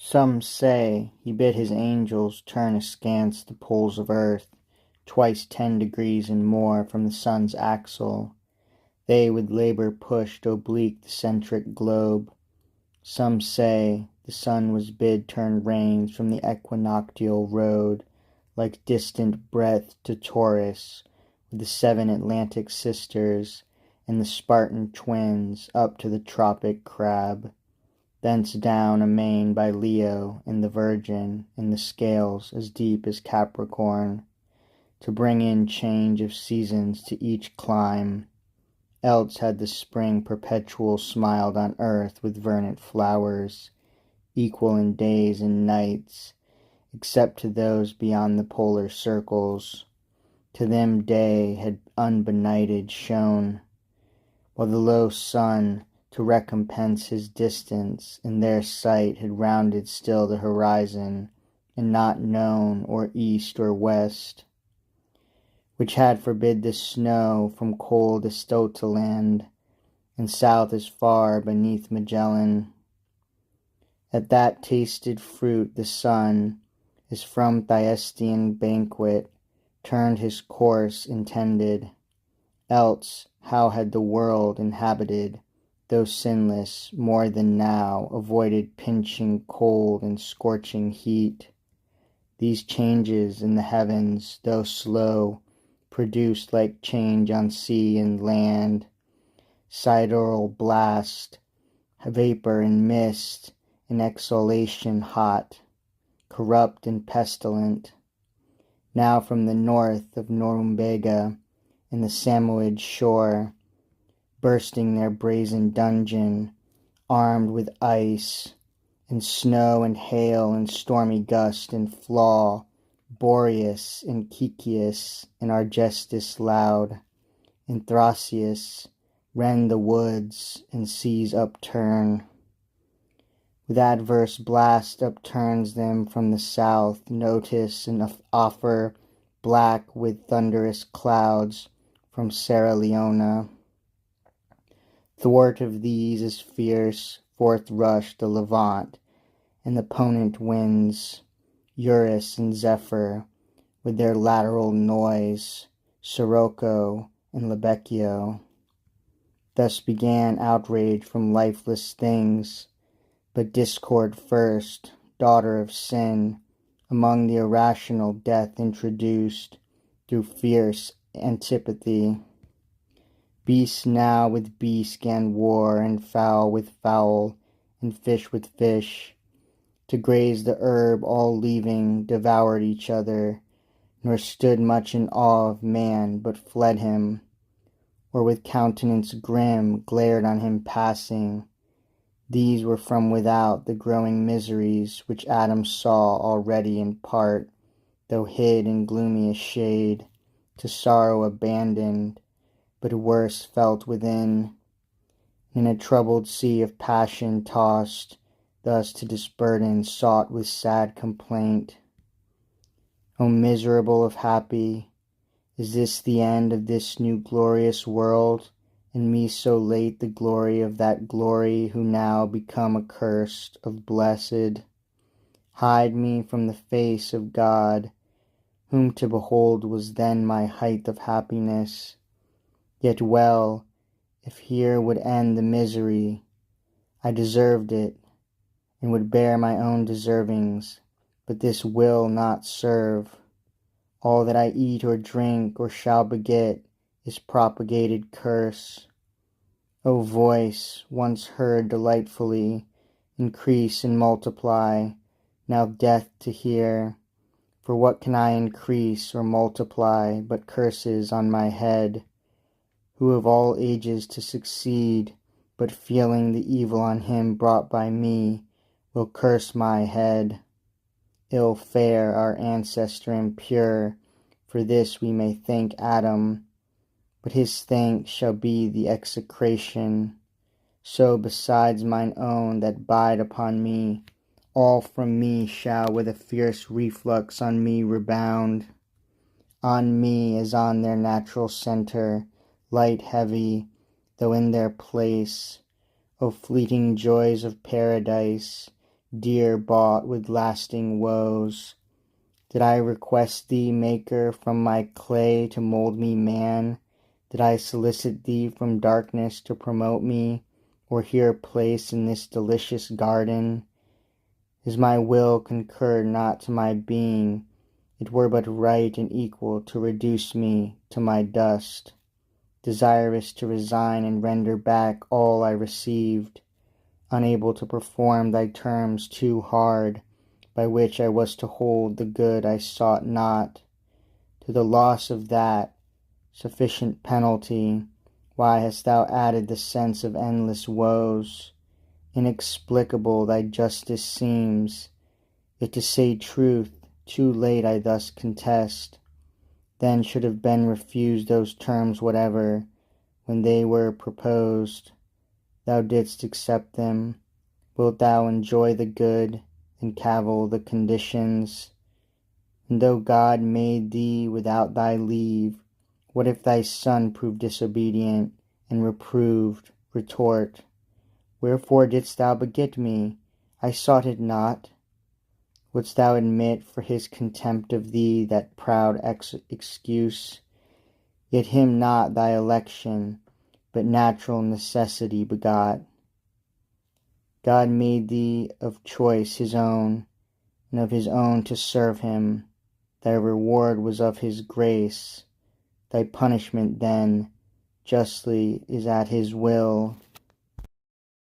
Some say he bid his angels turn askance the poles of earth, twice 10 degrees and more from the sun's axle. They with labour pushed oblique the centric globe. Some say the sun was bid turn reins from the equinoctial road, like distant breath to Taurus, with the 7 Atlantic sisters and the Spartan twins up to the tropic crab. Thence down amain by Leo and the Virgin, and the scales as deep as Capricorn, to bring in change of seasons to each clime. Else had the spring perpetual smiled on earth with vernant flowers, equal in days and nights, except to those beyond the polar circles. To them day had unbenighted shone, while the low sun, to recompense his distance, in their sight had rounded still the horizon, and not known or east or west, which had forbid the snow from cold Estotaland, and south as far beneath Magellan. At that tasted fruit the sun, as from Thyestean banquet, turned his course intended. Else how had the world inhabited, though sinless, more than now, avoided pinching cold and scorching heat? These changes in the heavens, though slow, produced like change on sea and land, sidereal blast, vapour and mist, and exhalation hot, corrupt and pestilent. Now from the north of Norumbega and the Samoyed shore, bursting their brazen dungeon, armed with ice and snow and hail and stormy gust and flaw, Boreas and Ciceus and Argestis loud, and Thracias rend the woods and seas upturn. With adverse blast upturns them from the south, notice and offer black with thunderous clouds from Sierra Leona. Thwart of these is fierce, forth rush the Levant, and the ponent winds, Eurus and Zephyr, with their lateral noise, Sirocco and Lebecchio. Thus began outrage from lifeless things, but discord first, daughter of sin, among the irrational death introduced through fierce antipathy. Beast now with beast gan war, and fowl with fowl, and fish with fish, to graze the herb all leaving, devoured each other, nor stood much in awe of man, but fled him, or with countenance grim glared on him passing. These were from without the growing miseries which Adam saw already in part, though hid in gloomiest shade, to sorrow abandoned, but worse felt within. In a troubled sea of passion tossed, thus to disburden sought with sad complaint. O miserable of happy, is this the end of this new glorious world, and me so late the glory of that glory, who now become accursed of blessed? Hide me from the face of God, whom to behold was then my height of happiness. Yet well, if here would end the misery, I deserved it, and would bear my own deservings, but this will not serve. All that I eat or drink or shall beget is propagated curse. O voice, once heard delightfully, increase and multiply, now death to hear. For what can I increase or multiply but curses on my head? Who of all ages to succeed, but feeling the evil on him brought by me, will curse my head. Ill fare our ancestor impure, for this we may thank Adam, but his thanks shall be the execration. So besides mine own that bide upon me, all from me shall with a fierce reflux on me rebound. On me as on their natural centre, light heavy, though in their place. O fleeting joys of paradise, dear bought with lasting woes. Did I request thee, Maker, from my clay to mold me man? Did I solicit thee from darkness to promote me, or here place in this delicious garden? Is my will concurred not to my being, it were but right and equal to reduce me to my dust, desirous to resign and render back all I received, unable to perform thy terms too hard, by which I was to hold the good I sought not. To the loss of that sufficient penalty, why hast thou added the sense of endless woes? Inexplicable thy justice seems, yet to say truth, too late I thus contest. Then should have been refused those terms whatever, when they were proposed. Thou didst accept them. Wilt thou enjoy the good, and cavil the conditions? And though God made thee without thy leave, what if thy son prove disobedient, and reproved? Retort, wherefore didst thou beget me? I sought it not. Wouldst thou admit for his contempt of thee that proud excuse? Yet him not thy election, but natural necessity begot. God made thee of choice his own, and of his own to serve him. Thy reward was of his grace. Thy punishment then justly is at his will.